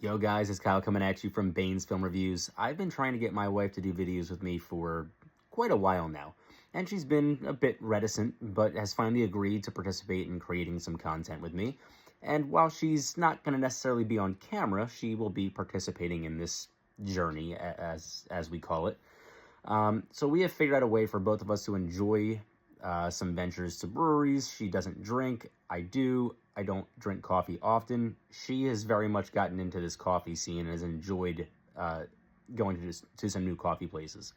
Yo guys, it's Kyle coming at you from Bane's Film Reviews. I've been trying to get my wife to do videos with me for quite a while now, and she's been a bit reticent, but has finally agreed to participate in creating some content with me. And while she's not going to necessarily be on camera, she will be participating in this journey, as we call it. So we have figured out a way for both of us to enjoy some ventures to breweries. She doesn't drink. I do. I don't drink coffee often. She has very much gotten into this coffee scene and has enjoyed going to some new coffee places.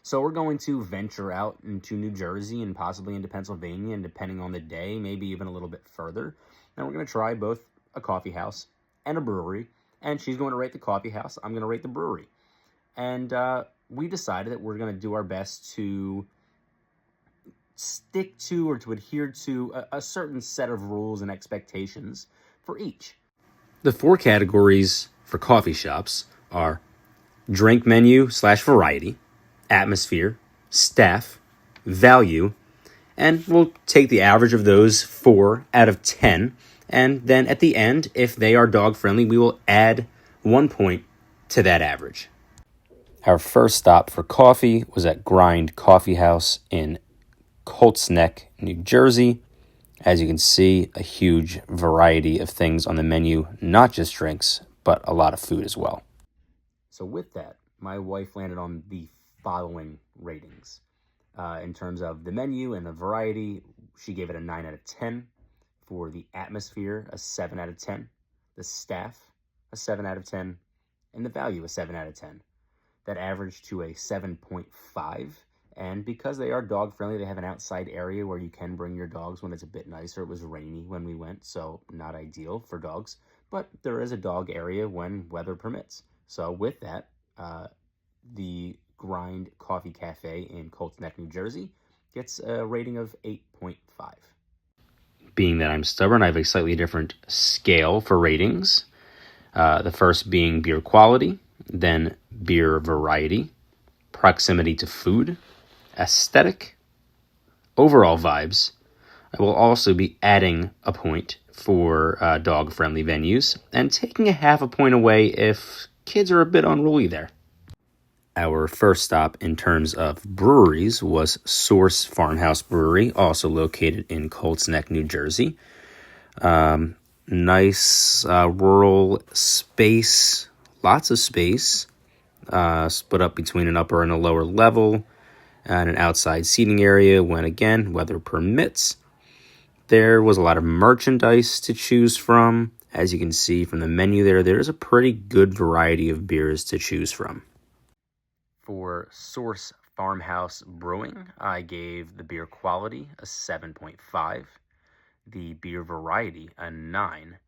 So we're going to venture out into New Jersey and possibly into Pennsylvania, and depending on the day, maybe even a little bit further. And we're going to try both a coffee house and a brewery. And she's going to rate the coffee house. I'm going to rate the brewery. And we decided that we're going to do our best to stick to or to adhere to a certain set of rules and expectations for each. The four categories for coffee shops are drink menu/variety, atmosphere, staff, value, and we'll take the average of those 4 out of 10. And then at the end, if they are dog friendly, we will add 1 point to that average. Our first stop for coffee was at Grind Coffee House in Colts Neck, New Jersey. As you can see, a huge variety of things on the menu, not just drinks, but a lot of food as well. So with that, my wife landed on the following ratings. In terms of the menu and the variety, she gave it a 9 out of 10. For the atmosphere, a 7 out of 10. The staff, a 7 out of 10. And the value, a 7 out of 10. That averaged to a 7.5. And because they are dog friendly, they have an outside area where you can bring your dogs when it's a bit nicer. It was rainy when we went, so not ideal for dogs. But there is a dog area when weather permits. So with that, the Grind Coffee Cafe in Colts Neck, New Jersey gets a rating of 8.5. Being that I'm stubborn, I have a slightly different scale for ratings. The first being beer quality, then beer variety, proximity to food, aesthetic, overall vibes. I will also be adding a point for dog-friendly venues and taking a half a point away if kids are a bit unruly there. Our first stop in terms of breweries was Source Farmhouse Brewery, also located in Colts Neck, New Jersey. Nice rural space, lots of space, split up between an upper and a lower level, and an outside seating area when, again, weather permits. There was a lot of merchandise to choose from. As you can see from the menu there's a pretty good variety of beers to choose from. For Source Farmhouse Brewing, I gave the beer quality a 7.5, the beer variety a 9,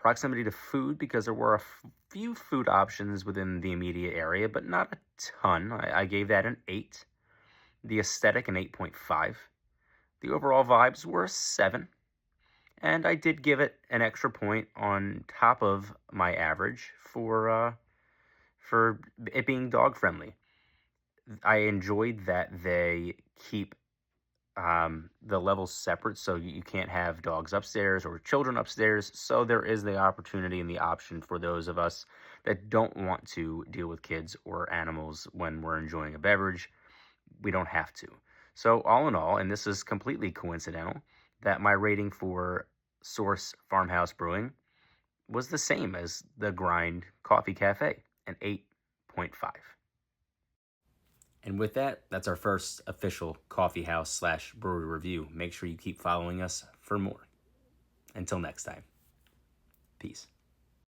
proximity to food, because there were a few food options within the immediate area, but not a ton. I gave that an 8, the aesthetic an 8.5, the overall vibes were a 7, and I did give it an extra point on top of my average for it being dog friendly. I enjoyed that they keep the levels separate, so you can't have dogs upstairs or children upstairs. So there is the opportunity and the option for those of us that don't want to deal with kids or animals when we're enjoying a beverage. We don't have to. So all in all, and this is completely coincidental, that my rating for Source Farmhouse Brewing was the same as the Grind Coffee Cafe, an 8.5. And with that, that's our first official coffee house/brewery review. Make sure you keep following us for more. Until next time, peace.